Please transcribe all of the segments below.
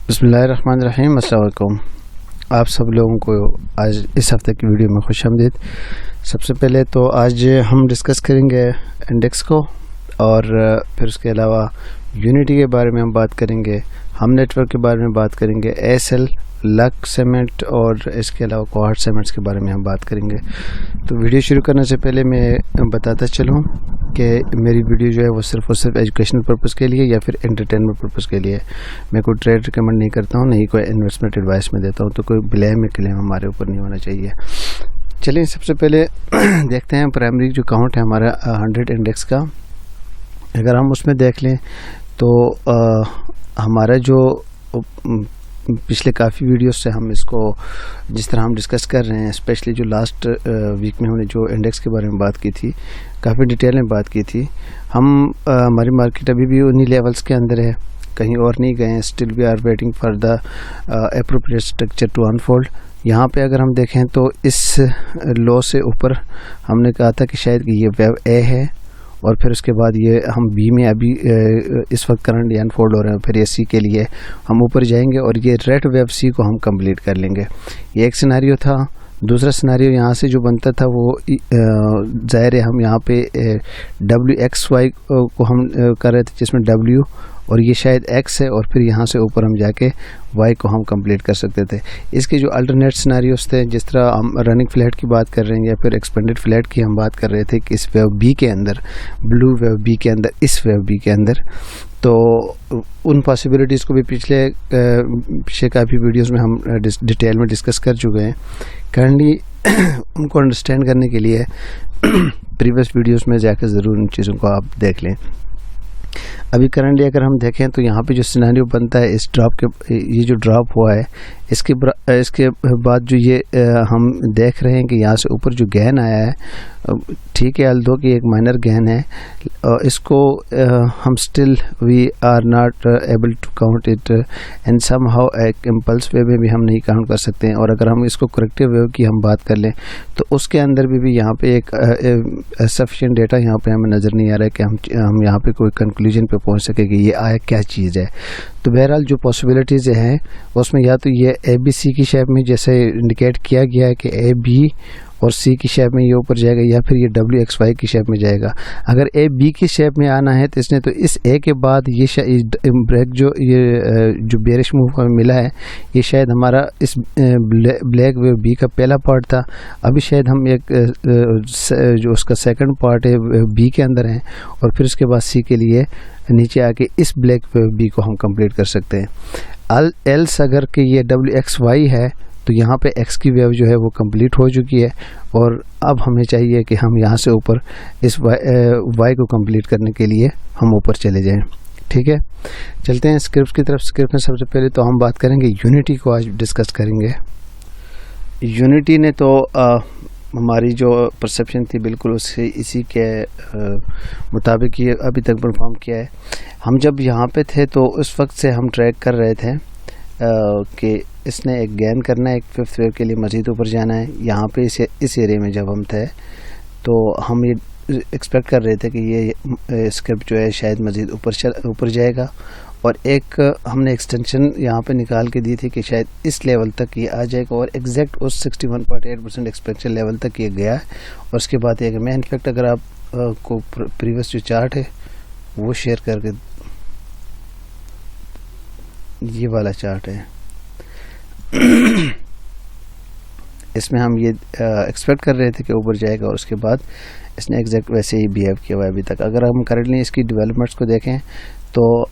बिस्मिल्लाहिर्रहमानिर्रहीम। अस्सलाम वालेकुम। आप सब लोगों को आज इस हफ़्ते की वीडियो में खुश आमदीद। सबसे पहले तो आज हम डिस्कस करेंगे इंडेक्स को और फिर उसके अलावा यूनिटी के बारे में हम बात करेंगे, हम नेटवर्क के बारे में बात करेंगे, एएसएल, लक सीमेंट और इसके अलावा कोहार्ट सीमेंट्स के बारे में हम बात करेंगे। तो वीडियो शुरू करने से पहले मैं बताता चलूँ कि मेरी वीडियो जो है वो सिर्फ और सिर्फ एजुकेशनल पर्पज़ के लिए या फिर एंटरटेनमेंट पर्पज़ के लिए। मैं कोई ट्रेड रिकमेंड नहीं करता हूँ, नहीं कोई इन्वेस्टमेंट एडवाइस में देता हूँ, तो कोई ब्लेम हमारे ऊपर नहीं होना चाहिए। चलिए सबसे पहले देखते हैं प्राइमरी जो काउंट है हमारा 100 इंडेक्स का। अगर हम उसमें देख लें तो हमारा जो पिछले काफ़ी वीडियोस से हम इसको जिस तरह हम डिस्कस कर रहे हैं, स्पेशली जो लास्ट वीक में हमने जो इंडेक्स के बारे में बात की थी, काफ़ी डिटेल में बात की थी। हमारी मार्केट अभी भी उन्हीं लेवल्स के अंदर है, कहीं और नहीं गए हैं। Still we are waiting for the appropriate structure to unfold. यहाँ पे अगर हम देखें तो इस लो से ऊपर हमने कहा था कि शायद कि ये वेव ए है और फिर उसके बाद ये हम बी में अभी इस वक्त करंट अनफोल्ड हो रहे हैं, फिर ये सी के लिए हम ऊपर जाएंगे और ये रेड वेव सी को हम कंप्लीट कर लेंगे। ये एक सिनेरियो था। दूसरा सिनेरियो यहाँ से जो बनता था वो ज़ाहिर है हम यहाँ पे WXY को हम कर रहे थे, जिसमें W और ये शायद X है और फिर यहाँ से ऊपर हम जाके Y को हम कंप्लीट कर सकते थे। इसके जो अल्टरनेट सिनेरियोस थे, जिस तरह हम रनिंग फ्लैट की बात कर रहे हैं या फिर एक्सपेंडेड फ्लैट की हम बात कर रहे थे कि इस वेव बी के अंदर, ब्लू वेव बी के अंदर, इस वेव बी के अंदर, तो उन पॉसिबिलिटीज़ को भी पिछले काफ़ी वीडियोस में हम डिटेल में डिस्कस कर चुके हैं। करंटली उनको अंडरस्टैंड करने के लिए प्रीवियस वीडियोस में जाकर ज़रूर उन चीज़ों को आप देख लें। अभी करंटली अगर हम देखें तो यहाँ पे जो सिनेरियो बनता है इस ड्रॉप के, ये जो ड्रॉप हुआ है इसके बाद जो ये हम देख रहे हैं कि यहाँ से ऊपर जो गेन आया है, ठीक है, अल्दो की एक माइनर गेन है, इसको हम still we are not able to count it and somehow एक इम्पल्स वेव में भी हम नहीं काउंट कर सकते हैं। और अगर हम इसको करेक्टिव वेव की हम बात कर लें तो उसके अंदर भी यहाँ पे एक सफिशिएंट डेटा यहाँ पे हमें नज़र नहीं आ रहा है कि हम यहाँ पे कोई कंक्लूजन पे पहुँच सके कि ये आया क्या चीज़ है। तो बहरहाल जो पॉसिबिलिटीज़ हैं उसमें या तो ये ABC की शेप में जैसे इंडिकेट किया गया है कि AB और C की शेप में ये ऊपर जाएगा, या फिर ये WXY की शेप में जाएगा। अगर AB की शेप में आना है तो इसने तो इस A के बाद ये ब्रेक जो बेरिश मूव हमें मिला है, ये शायद हमारा इस ब्लैक वेव B का पहला पार्ट था। अभी शायद हम एक जो उसका सेकंड पार्ट है B के अंदर है और फिर उसके बाद C के लिए नीचे आके इस ब्लैक वेव B को हम कंप्लीट कर सकते हैं। एल्स अगर कि ये WXY है तो यहाँ पे X की वेव जो है वो कंप्लीट हो चुकी है और अब हमें चाहिए कि हम यहाँ से ऊपर इस Y को कंप्लीट करने के लिए हम ऊपर चले जाएं। ठीक है, चलते हैं स्क्रिप्ट की तरफ। स्क्रिप्ट में सबसे पहले तो हम बात करेंगे यूनिटी को, आज डिस्कस करेंगे। यूनिटी ने तो हमारी जो परसेप्शन थी बिल्कुल उससे इसी के मुताबिक ये अभी तक परफॉर्म किया है। हम जब यहाँ पे थे तो उस वक्त से हम ट्रैक कर रहे थे कि इसने एक गेन करना है, एक फिफ्थ वेव के लिए मज़ीद ऊपर जाना है। यहाँ पे इस एरिया में जब हम थे तो हम ये एक्सपेक्ट कर रहे थे कि ये स्क्रिप्ट जो है शायद मज़ीद ऊपर जाएगा और एक हमने एक्सटेंशन यहाँ पे निकाल के दी थी कि शायद इस लेवल तक ये आ जाएगा और एग्जैक्ट उस 61.8% एक्सपेक्टेड लेवल तक ये गया है। और उसके बाद ये मैं इनफैक्ट अगर आप को प्रीवियस जो चार्ट है वो शेयर करके, ये वाला चार्ट है, इसमें हम ये एक्सपेक्ट कर रहे थे कि ऊपर जाएगा और उसके बाद इसने एग्जैक्ट वैसे ही बिहेव किया हुआ है अभी तक। अगर हम करंटली इसकी डेवलपमेंट्स को देखें तो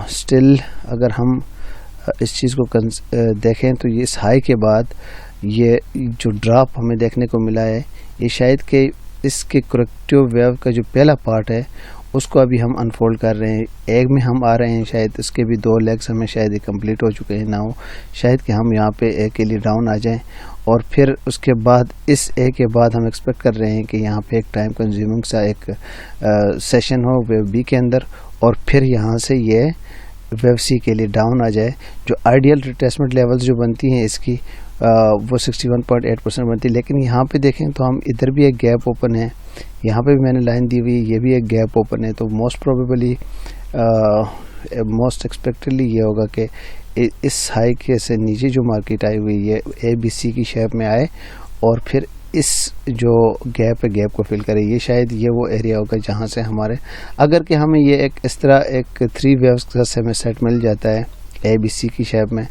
स्टिल अगर हम इस चीज़ को देखें तो ये इस हाई के बाद ये जो ड्रॉप हमें देखने को मिला है, ये शायद कि इसके करेक्टिव वेव का जो पहला पार्ट है उसको अभी हम अनफोल्ड कर रहे हैं। एक में हम आ रहे हैं, शायद इसके भी 2 लेग्स हमें शायद कंप्लीट हो चुके हैं ना हो, शायद कि हम यहाँ पे ए के लिए डाउन आ जाएं और फिर उसके बाद इस ए के बाद हम एक्सपेक्ट कर रहे हैं कि यहाँ पे एक टाइम कंज्यूमिंग सा एक सेशन हो वेव बी के अंदर और फिर यहाँ से ये वेव सी के लिए डाउन आ जाए। जो आइडियल रिट्रेसमेंट लेवल्स जो बनती हैं इसकी वो 61.8% बनती है। लेकिन यहाँ पे देखें तो हम इधर भी एक गैप ओपन है, यहाँ पे भी मैंने लाइन दी हुई, ये भी एक गैप ओपन है। तो मोस्ट प्रोबेबली मोस्ट एक्सपेक्टेडली ये होगा कि इस हाई के से नीचे जो मार्केट आई हुई है ABC की शेप में आए और फिर इस जो गैप है गैप को फिल करे। ये शायद ये वो एरिया होगा जहाँ से हमारे अगर कि हमें ये एक इस तरह एक 3 वेव्स का हमें सेट मिल जाता है ABC की शेप में,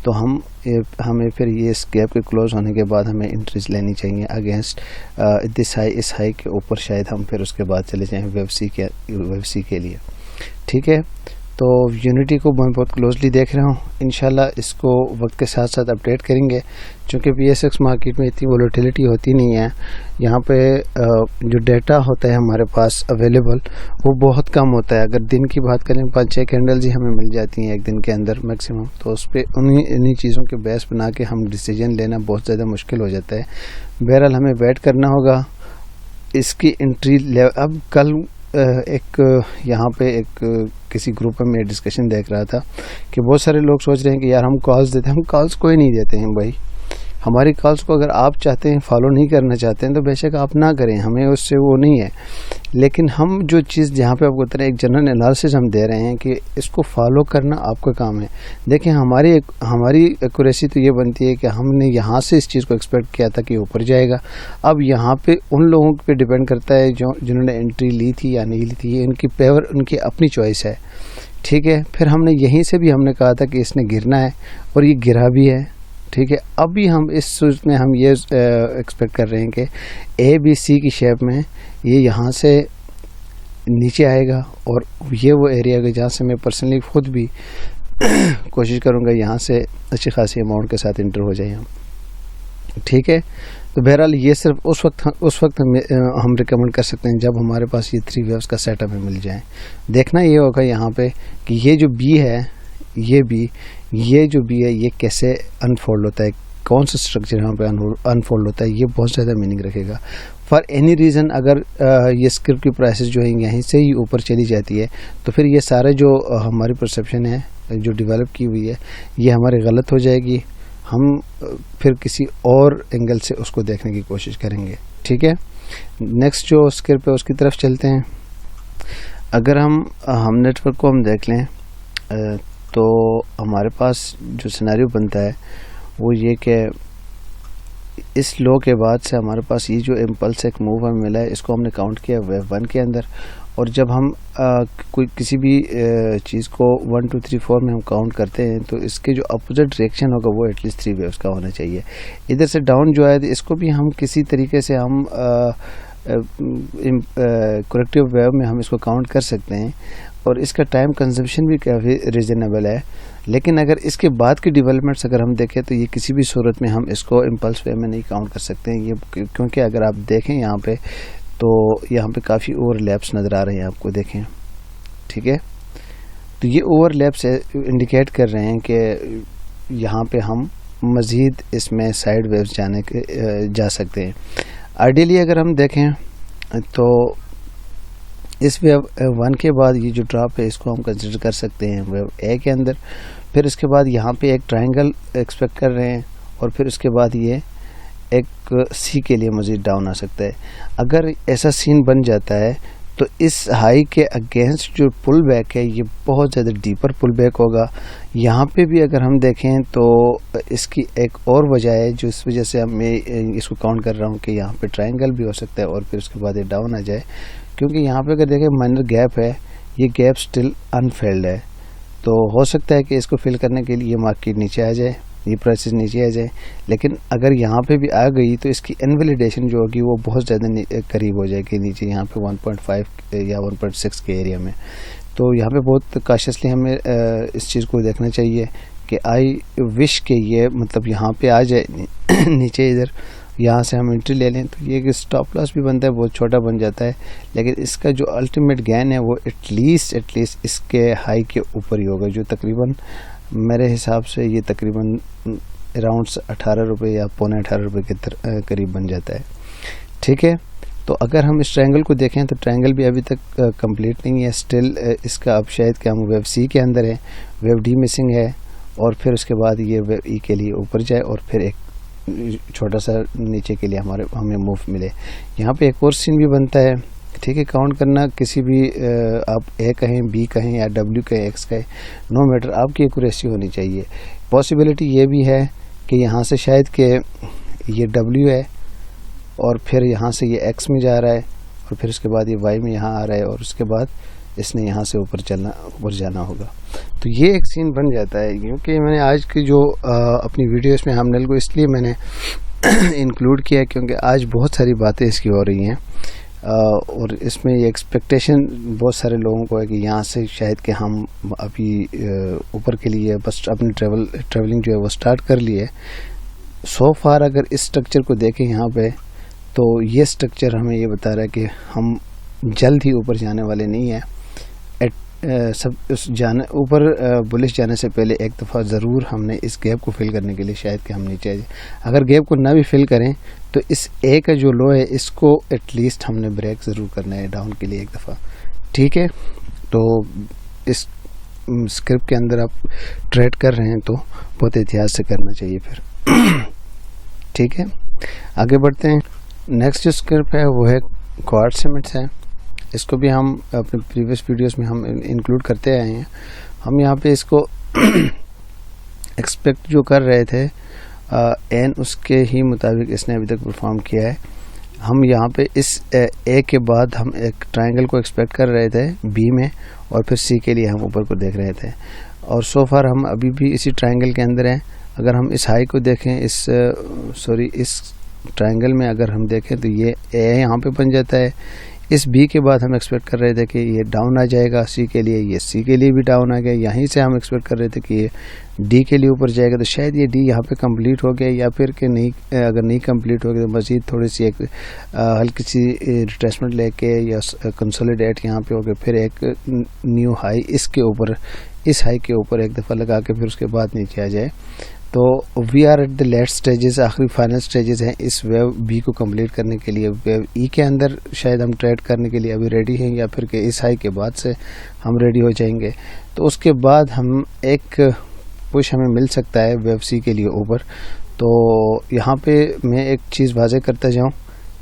तो हमें फिर ये इस गैप के क्लोज होने के बाद हमें एंट्रीज लेनी चाहिए अगेंस्ट दिस हाई। इस हाई के ऊपर शायद हम फिर उसके बाद चले जाएँ वेव सी के लिए। ठीक है, तो यूनिटी को मैं बहुत क्लोजली देख रहा हूँ, इंशाल्लाह इसको वक्त के साथ साथ अपडेट करेंगे। चूँकि PSX मार्केट में इतनी वोलेटिलिटी होती नहीं है, यहाँ पे जो डेटा होता है हमारे पास अवेलेबल वो बहुत कम होता है। अगर दिन की बात करें 5-6 कैंडल्स ही हमें मिल जाती हैं एक दिन के अंदर मैक्सिमम, तो उस पर इन्हीं चीज़ों के बेस बना के हम डिसीजन लेना बहुत ज़्यादा मुश्किल हो जाता है। बहरहाल हमें वेट करना होगा इसकी एंट्री लेवल। अब कल एक यहाँ पे एक किसी ग्रुप में डिस्कशन देख रहा था कि बहुत सारे लोग सोच रहे हैं कि यार हम कॉल्स देते हैं। हम कॉल्स कोई नहीं देते हैं भाई। हमारी कॉल्स को अगर आप चाहते हैं फॉलो नहीं करना चाहते हैं तो बेशक आप ना करें, हमें उससे वो नहीं है। लेकिन हम जो चीज़ जहाँ पे आपको तरह एक जनरल एनालिसिस हम दे रहे हैं कि इसको फॉलो करना आपका काम है। देखें हमारी एक्यूरेसी तो ये बनती है कि हमने यहाँ से इस चीज़ को एक्सपेक्ट किया था कि ऊपर जाएगा। अब यहाँ पे उन लोगों पे डिपेंड करता है जिन्होंने एंट्री ली थी या नहीं ली थी, ये उनकी पेवर उनकी अपनी चॉइस है। ठीक है, फिर हमने यहीं से भी हमने कहा था कि इसने गिरना है और ये गिरा भी है। ठीक है, अभी हम इस सूरत में हम ये एक्सपेक्ट कर रहे हैं कि ABC की शेप में ये यहाँ से नीचे आएगा और ये वो एरिया है जहाँ से मैं पर्सनली खुद भी कोशिश करूँगा यहाँ से अच्छी खासी अमाउंट के साथ इंटर हो जाए हम। ठीक है, तो बहरहाल ये सिर्फ उस वक्त हम रिकमेंड कर सकते हैं जब हमारे पास ये 3 वेव्स का सेट हमें मिल जाए। देखना ये होगा यहाँ पे कि ये जो B है ये जो B है ये कैसे अनफोल्ड होता है, कौन सा स्ट्रक्चर यहाँ पे अनफोल्ड होता है, ये बहुत ज़्यादा मीनिंग रखेगा। फॉर एनी रीज़न अगर ये स्क्रिप्ट की प्राइसेस जो है यहीं से ही ऊपर चली जाती है तो फिर ये सारे जो हमारी परसेप्शन है जो डेवलप की हुई है ये हमारी गलत हो जाएगी। हम फिर किसी और एंगल से उसको देखने की कोशिश करेंगे। ठीक है, नेक्स्ट जो स्क्रिप्ट है उसकी तरफ चलते हैं। अगर हम नेटवर्क को हम देख लें तो हमारे पास जो सिनेरियो बनता है वो ये कि इस लो के बाद से हमारे पास ये जो इम्पल्स एक मूव हमें मिला है इसको हमने काउंट किया वेव 1 के अंदर। और जब हम कोई किसी भी चीज़ को 1 2 3 4 में हम काउंट करते हैं तो इसके जो अपोजिट डायरेक्शन होगा वो एटलीस्ट 3 वेव्स का होना चाहिए। इधर से डाउन जो है इसको भी हम किसी तरीके से हम करेक्टिव वेव में हम इसको काउंट कर सकते हैं और इसका टाइम कंजम्पशन भी काफ़ी रीज़नेबल है। लेकिन अगर इसके बाद की डेवलपमेंट्स अगर हम देखें तो ये किसी भी सूरत में हम इसको इम्पल्स वे में नहीं काउंट कर सकते हैं। ये क्योंकि अगर आप देखें यहाँ पे तो यहाँ पे काफ़ी ओवरलैप्स नज़र आ रहे हैं आपको, देखें। ठीक है, तो ये ओवरलैप्स इंडिकेट कर रहे हैं कि यहाँ पे हम मज़ीद इसमें साइड वेव्स जा सकते हैं। आइडियली अगर हम देखें तो इस वेव 1 के बाद ये जो ड्रॉप है इसको हम कंसिडर कर सकते हैं वेव A के अंदर। फिर उसके बाद यहाँ पे एक ट्रायंगल एक्सपेक्ट कर रहे हैं और फिर उसके बाद ये एक C के लिए मज़ीद डाउन आ सकता है। अगर ऐसा सीन बन जाता है तो इस हाई के अगेंस्ट जो पुल बैक है ये बहुत ज़्यादा डीपर पुल बैक होगा। यहाँ पे भी अगर हम देखें तो इसकी एक और वजह है जो इस वजह से मैं इसको काउंट कर रहा हूँ कि यहाँ पे ट्रायंगल भी हो सकता है और फिर उसके बाद ये डाउन आ जाए। क्योंकि यहाँ पे अगर देखें माइनर गैप है, ये गैप स्टिल अनफिल्ड है, तो हो सकता है कि इसको फिल करने के लिए मार्केट नीचे आ जाए, ये प्राइसेस नीचे आ जाए। लेकिन अगर यहाँ पे भी आ गई तो इसकी इनवैलिडेशन जो होगी वो बहुत ज़्यादा करीब हो जाएगी नीचे, यहाँ पे 1.5 या 1.6 के एरिया में। तो यहाँ पे बहुत काशियसली हमें इस चीज़ को देखना चाहिए कि आई विश के ये मतलब यहाँ पे आ जाए नीचे, इधर यहाँ से हम एंट्री ले लें तो ये स्टॉप लॉस भी बनता है, बहुत छोटा बन जाता है। लेकिन इसका जो अल्टीमेट गेन है वो एटलीस्ट इसके हाई के ऊपर ही होगा, जो तकरीबन मेरे हिसाब से ये तकरीबन अराउंड 18 रुपये या पौने 18 रुपये के करीब बन जाता है। ठीक है, तो अगर हम इस ट्रायंगल को देखें तो ट्रायंगल भी अभी तक कंप्लीट नहीं है, स्टिल इसका अब शायद कि हम वेव C के अंदर है, वेव D मिसिंग है और फिर उसके बाद ये वेव E के लिए ऊपर जाए और फिर एक छोटा सा नीचे के लिए हमें मूव मिले। यहाँ पे एक और सीन भी बनता है ٹھیک ہے. کاؤنٹ کرنا کسی بھی آپ اے کہیں بی کہیں یا ڈبلیو کہیں ایکس کہیں نو میٹر، آپ کی ایکوریسی ہونی چاہیے. پاسبلٹی یہ بھی ہے کہ یہاں سے شاید کہ یہ ڈبلیو ہے اور پھر یہاں سے یہ ایکس میں جا رہا ہے اور پھر اس کے بعد یہ وائی میں یہاں آ رہا ہے اور اس کے بعد اس نے یہاں سے اوپر جانا ہوگا. تو یہ ایک سین بن جاتا ہے. کیونکہ میں نے آج کی جو اپنی ویڈیوز میں ہم نل کو اس لیے میں نے انکلوڈ کیا کیونکہ آج بہت ساری باتیں اس کی ہو رہی ہیں اور اس میں یہ ایکسپیکٹیشن بہت سارے لوگوں کو ہے کہ یہاں سے شاید کہ ہم ابھی اوپر کے لیے بس اپنی ٹریولنگ جو ہے وہ سٹارٹ کر لی ہے. سو فار اگر اس سٹرکچر کو دیکھیں یہاں پہ تو یہ سٹرکچر ہمیں یہ بتا رہا ہے کہ ہم جلد ہی اوپر جانے والے نہیں ہیں. اوپر بلش جانے سے پہلے ایک دفعہ ضرور ہم نے اس گیپ کو فل کرنے کے لیے شاید کہ ہم نیچے آئے. اگر گیپ کو نہ بھی فل کریں تو اس اے کا جو لو ہے اس کو ایٹ لیسٹ ہم نے بریک ضرور کرنا ہے ڈاؤن کے لیے ایک دفعہ. ٹھیک ہے. تو اس اسکرپٹ کے اندر آپ ٹریڈ کر رہے ہیں تو بہت احتیاط سے کرنا چاہیے پھر. ٹھیک ہے. آگے بڑھتے ہیں. نیکسٹ جو اسکرپٹ ہے وہ ہے کوارٹز سیمنٹس ہے. اس کو بھی ہم اپنے پریویس ویڈیوز میں ہم انکلوڈ کرتے آئے ہیں. ہم یہاں پہ اس کو ایکسپیکٹ جو کر رہے تھے این اس کے ہی مطابق اس نے ابھی تک پرفارم کیا ہے. ہم یہاں پہ اس اے کے بعد ہم ایک ٹرائنگل کو ایکسپیکٹ کر رہے تھے بی میں اور پھر سی کے لیے ہم اوپر کو دیکھ رہے تھے اور سو فار ہم ابھی بھی اسی ٹرائنگل کے اندر ہیں. اگر ہم اس ہائی کو دیکھیں اس ٹرائنگل میں اگر ہم دیکھیں تو یہ اے یہاں پہ بن جاتا ہے. اس بی کے بعد ہم ایکسپیکٹ کر رہے تھے کہ یہ ڈاؤن آ جائے گا سی کے لیے, یہ سی کے لیے بھی ڈاؤن آ گیا. یہیں سے ہم ایکسپیکٹ کر رہے تھے کہ یہ ڈی کے لیے اوپر جائے گا, تو شاید یہ ڈی یہاں پہ کمپلیٹ ہو گیا یا پھر کہ نہیں, اگر نہیں کمپلیٹ ہو گیا تو مزید تھوڑی سی ایک ہلکی سی ریٹریسمنٹ لے کے یا کنسولیڈیٹ یہاں پہ ہو کے پھر ایک نیو ہائی اس کے اوپر, اس ہائی کے اوپر ایک دفعہ لگا کے پھر اس کے بعد نیچے آ جائے. تو we are at the late stages, آخری فائنل سٹیجز ہیں اس ویو بی کو کمپلیٹ کرنے کے لیے. ویو ای کے اندر شاید ہم ٹریڈ کرنے کے لیے ابھی ریڈی ہیں یا پھر کہ اس ہائی کے بعد سے ہم ریڈی ہو جائیں گے. تو اس کے بعد ہم ایک پش ہمیں مل سکتا ہے ویو سی کے لیے اوپر. تو یہاں پہ میں ایک چیز واضح کرتا جاؤں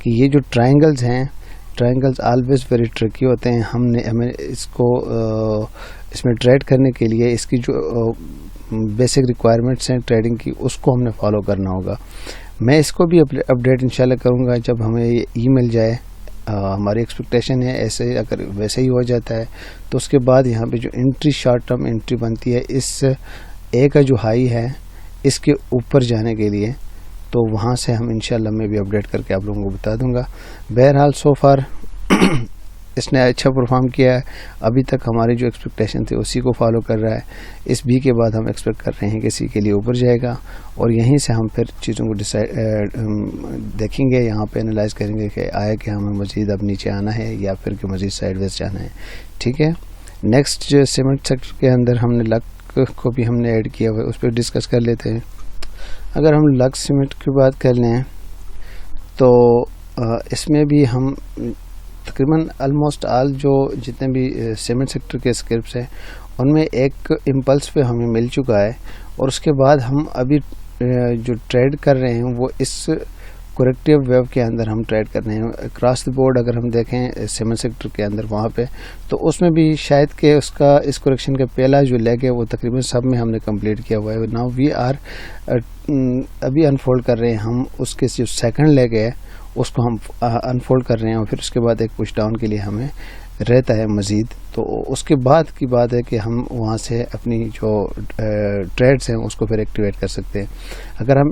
کہ یہ جو ٹرائنگلز ہیں, ٹرائنگلز آلویز ویری ٹرکی ہوتے ہیں. ہمیں اس کو اس میں ٹریڈ کرنے کے لیے اس کی جو بیسک ریکوائرمنٹس ہیں ٹریڈنگ کی, اس کو ہم نے فالو کرنا ہوگا. میں اس کو بھی اپڈیٹ انشاءاللہ کروں گا جب ہمیں یہ ای مل جائے. ہماری ایکسپیکٹیشن ہے ایسے اگر ویسے ہی ہو جاتا ہے تو اس کے بعد یہاں پہ جو انٹری شارٹ ٹرم انٹری بنتی ہے اس اے کا جو ہائی ہے اس کے اوپر جانے کے لیے, تو وہاں سے ہم انشاءاللہ میں بھی اپڈیٹ کر کے آپ لوگوں کو بتا دوں گا. بہرحال سو فار اس نے اچھا پرفارم کیا ہے. ابھی تک ہماری جو ایکسپیکٹیشن تھی اسی کو فالو کر رہا ہے. اس بی کے بعد ہم ایکسپیکٹ کر رہے ہیں کہ سی کے لیے اوپر جائے گا اور یہیں سے ہم پھر چیزوں کو دیکھیں گے, یہاں پہ انالائز کریں گے کہ آیا کہ ہمیں مزید اب نیچے آنا ہے یا پھر کہ مزید سائڈ ویز جانا ہے. ٹھیک ہے. نیکسٹ جو سیمنٹ سیکٹر کے اندر ہم نے لک کو بھی ہم نے ایڈ کیا ہوا ہے, اس پہ ڈسکس کر لیتے ہیں. اگر ہم لک سیمنٹ کی بات کر لیں تو اس میں بھی ہم تقریباً آلموسٹ آل جو جتنے بھی سیمنٹ سیکٹر کے اسکرپٹس ہیں ان میں ایک امپلس پہ ہمیں مل چکا ہے, اور اس کے بعد ہم ابھی جو ٹریڈ کر رہے ہیں وہ اس کریکٹیو ویو کے اندر ہم ٹریڈ کر رہے ہیں. اکراس دی بورڈ اگر ہم دیکھیں سیمنٹ سیکٹر کے اندر وہاں پہ, تو اس میں بھی شاید کہ اس کا اس کریکشن کا پہلا جو لیگ ہے وہ تقریباً سب میں ہم نے کمپلیٹ کیا ہوا ہے. ناؤ وی آر ابھی انفولڈ کر رہے ہیں ہم اس کے جو سیکنڈ لیگ ہے اس کو ہم انفولڈ کر رہے ہیں, اور پھر اس کے بعد ایک پش ڈاؤن کے لیے ہمیں رہتا ہے مزید. تو اس کے بعد کی بات ہے کہ ہم وہاں سے اپنی جو ٹریڈز ہیں اس کو پھر ایکٹیویٹ کر سکتے ہیں. اگر ہم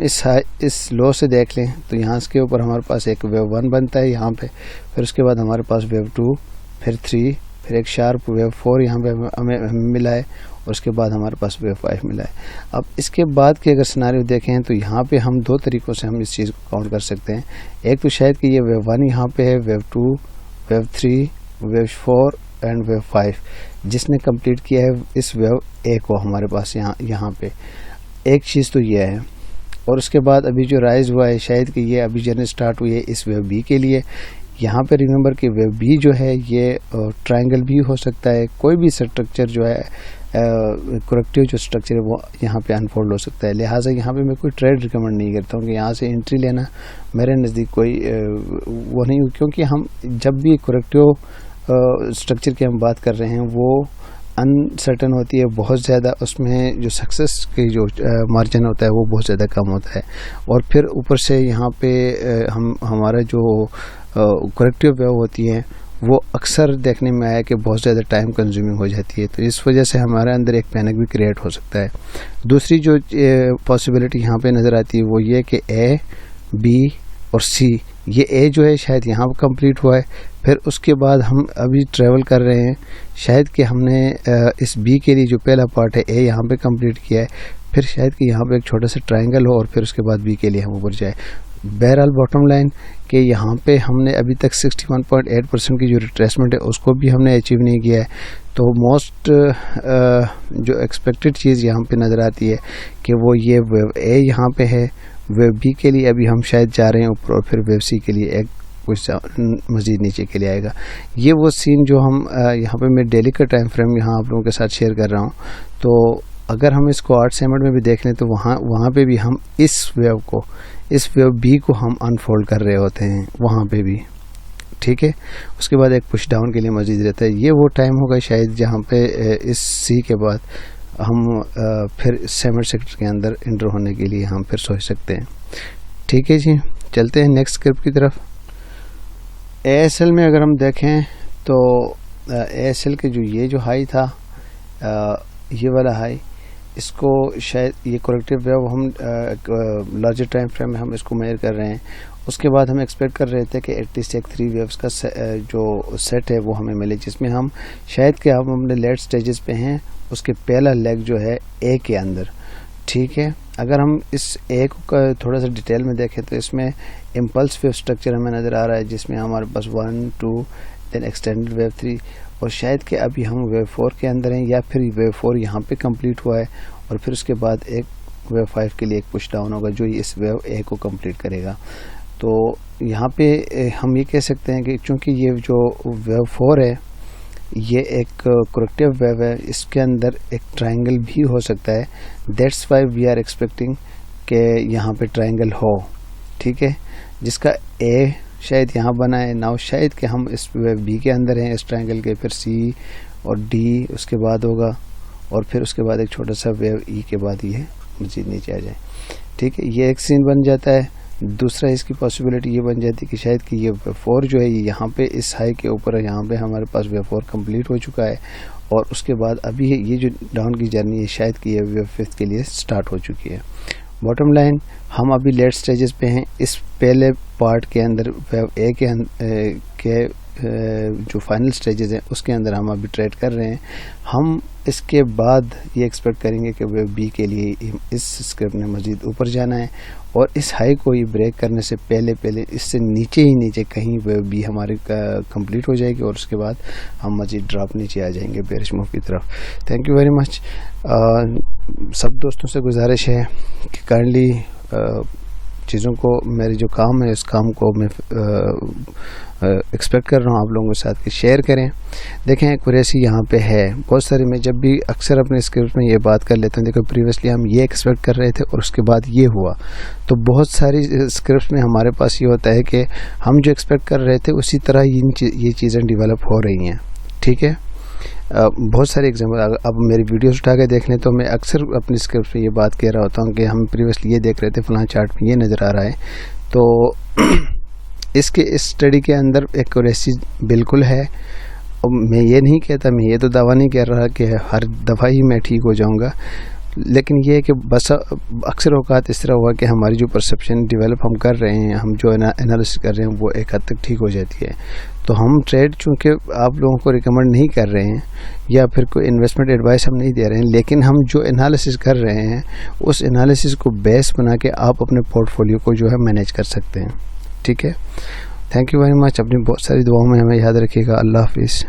اس لو سے دیکھ لیں تو یہاں اس کے اوپر ہمارے پاس ایک ویو 1 بنتا ہے یہاں پہ, پھر اس کے بعد ہمارے پاس ویو 2, پھر 3, پھر ایک شارپ ویو 4 یہاں پہ ہمیں ملا ہے, اور اس کے بعد ہمارے پاس ویو 5 ملا ہے. اب اس کے بعد کے اگر سناریو دیکھیں تو یہاں پہ ہم دو طریقوں سے ہم اس چیز کو کاؤنٹ کر سکتے ہیں. ایک تو شاید کہ یہ ویو 1 یہاں پہ ہے, wave 2, wave 3, wave 4 and wave 5 جس نے کمپلیٹ کیا ہے اس ویو اے کو ہمارے پاس یہاں پہ. ایک چیز تو یہ ہے, اور اس کے بعد ابھی جو رائز ہوا ہے شاید کہ یہ ابھی جرنی سٹارٹ ہوئی ہے اس ویو بی کے لیے. یہاں پہ ریممبر کہ ویو بی جو ہے یہ ٹرائنگل بھی ہو سکتا ہے, کوئی بھی اسٹرکچر جو ہے करेक्टिव जो स्ट्रक्चर है वो यहाँ पे अनफोल्ड हो सकता है। लिहाजा यहाँ पे मैं कोई ट्रेड रिकमेंड नहीं करता हूँ कि यहाँ से एंट्री लेना मेरे नज़दीक कोई वो नहीं, क्योंकि हम जब भी करेक्टिव स्ट्रक्चर की हम बात कर रहे हैं वो अनसर्टन होती है बहुत ज़्यादा, उसमें जो सक्सेस की जो मार्जिन होता है वो बहुत ज़्यादा कम होता है। और फिर ऊपर से यहाँ पे हमारा जो करेक्टिव वेव होती है वो अक्सर देखने में आया कि बहुत ज़्यादा टाइम कंज्यूमिंग हो जाती है, तो इस वजह से हमारे अंदर एक पैनिक भी क्रिएट हो सकता है। दूसरी जो पॉसिबिलिटी यहाँ पे नज़र आती है वो ये कि ए, बी और सी, ये ए जो है शायद यहाँ पर कंप्लीट हुआ है, फिर उसके बाद हम अभी ट्रैवल कर रहे हैं, शायद कि हमने इस बी के लिए जो पहला पार्ट है ए यहाँ पे कंप्लीट किया है, फिर शायद कि यहाँ पे एक छोटा सा ट्रायंगल हो और फिर उसके बाद बी के लिए हम ऊपर जाए। बहरहाल बॉटम लाइन कि यहाँ पे हमने अभी तक 61.8% की जो रिट्रेसमेंट है उसको भी हमने अचीव नहीं किया है। तो मोस्ट जो एक्सपेक्टेड चीज़ यहाँ पे नज़र आती है कि वो ये वेव ए यहाँ पे है, वेव बी के लिए अभी हम शायद जा रहे हैं ऊपर, और फिर वेव सी के लिए एक कुछ मज़ीद नीचे के लिए आएगा। ये वो सीन जो हम यहाँ पे मैं डेली का टाइम फ्रेम यहाँ आप लोगों के साथ शेयर कर रहा हूँ। तो अगर हम इसको 8 मिनट में भी देख लें तो वहाँ पे भी हम इस वेव बी को हम अनफोल्ड कर रहे होते हैं वहाँ पे भी, ठीक है। उसके बाद एक पुश डाउन के लिए मज़ीद रहता है। ये वो टाइम होगा शायद जहाँ पे इस सी के बाद हम फिर सेमेंट सेक्टर के अंदर इंटर होने के लिए हम फिर सोच सकते हैं, ठीक है जी। चलते हैं नेक्स्ट स्क्रिप्ट की तरफ। ASL में अगर हम देखें तो ASL के जो ये जो हाई था, ये वाला हाई, इसको शायद ये करेक्टिव वेव हम लार्जर टाइम फ्रेम में हम इसको मेजर कर रहे हैं। उसके बाद हम एक्सपेक्ट कर रहे थे कि एटलीस्ट एक 3 वेव्स का जो सेट है वो हमें मिले, जिसमें हम शायद कि हम अपने लेट स्टेजेस पे हैं, उसके पहला लेग जो है ए के अंदर, ठीक है। अगर हम इस ए को थोड़ा सा डिटेल में देखें तो इसमें इम्पल्स वेव स्ट्रक्चर हमें नज़र आ रहा है, जिसमें हमारे पास 1, 2 देन एक्सटेंडेड वेव 3, और शायद कि अभी हम वेव 4 के अंदर हैं, या फिर वेव 4 यहाँ पे कंप्लीट हुआ है और फिर उसके बाद एक वेव 5 के लिए एक पुश डाउन होगा जो इस वेव ए को कंप्लीट करेगा। तो यहाँ पे हम ये कह सकते हैं कि चूँकि ये जो वेव 4 है ये एक करेक्टिव वेव है, इसके अंदर एक ट्रायंगल भी हो सकता है। That's why we are expecting कि यहाँ पे ट्रायंगल हो, ठीक है, जिसका ए शायद यहाँ बना है। नाउ शायद कि हम इस वेव बी के अंदर हैं इस ट्रायंगल के, फिर सी और डी उसके बाद होगा, और फिर उसके बाद एक छोटा सा वेव ई के बाद ये मज़ीद नीचे आ जाए, ठीक है। ये एक सीन बन जाता है। दूसरा इसकी पॉसिबिलिटी ये बन जाती है कि शायद कि ये वेव 4 जो है यहाँ पे इस हाई के ऊपर है, यहाँ पे हमारे पास वेव 4 कंप्लीट हो चुका है, और उसके बाद अभी ये जो डाउन की जर्नी है शायद कि ये वेव 5 के लिए स्टार्ट हो चुकी है। बॉटम लाइन हम अभी लेट स्टेजेस पे हैं। इस पहले पार्ट के अंदर वेव ए के जो फाइनल स्टेजेस हैं उसके अंदर हम अभी ट्रेड कर रहे हैं। हम इसके बाद ये एक्सपेक्ट करेंगे कि वेव बी के लिए इस स्क्रिप्ट ने मज़ीद ऊपर जाना है, और इस हाई को ये ब्रेक करने से पहले इससे नीचे कहीं वेव बी हमारी कंप्लीट हो जाएगी, और उसके बाद हम मज़ीद ड्रॉप नीचे आ जाएंगे बेरिश मूव की तरफ। Thank you very much. सब दोस्तों से गुजारिश है कि काइंडली चीज़ों को, मेरे जो काम है इस काम को मैं एक्सपेक्ट कर रहा हूँ आप लोगों के साथ कि शेयर करें। देखें एक्यूरेसी यहाँ पे है बहुत सारी, मैं जब भी अक्सर अपने स्क्रिप्ट में ये बात कर लेता हूँ, देखो प्रीवियसली हम ये एक्सपेक्ट कर रहे थे और उसके बाद ये हुआ, तो बहुत सारी स्क्रिप्ट में हमारे पास ये होता है कि हम जो एक्सपेक्ट कर रहे थे उसी तरह ये चीज़ें डिवेलप हो रही हैं, ठीक है। बहुत सारे एग्जाम्पल अब मेरी वीडियोस उठा के देख लें तो मैं अक्सर अपनी स्क्रिप्ट में ये बात कह रहा होता हूँ कि हम प्रीवियसली ये देख रहे थे, फलां चार्ट में ये नज़र आ रहा है। तो इस स्टडी के अंदर एक्यूरेसी बिल्कुल है, और मैं ये नहीं कहता, मैं ये तो दावा नहीं कर रहा कि हर दफ़ा ही मैं ठीक हो जाऊँगा, लेकिन ये है कि बस अक्सर औकात इस तरह हुआ कि हमारी जो परसेप्शन डेवलप हम कर रहे हैं, हम जो एनालिसिस कर रहे हैं वो एक हद तक ठीक हो जाती है। तो हम ट्रेड चूँकि आप लोगों को रिकमेंड नहीं कर रहे हैं या फिर कोई इन्वेस्टमेंट एडवाइस हम नहीं दे रहे हैं, लेकिन हम जो एनालिसिस कर रहे हैं उस एनालिसिस को बेस बना के आप अपने पोर्टफोलियो को जो है मैनेज कर सकते हैं, ठीक है। Thank you very much. अपनी बहुत सारी दुआओं में हमें याद रखिएगा। अल्लाह हाफिज़।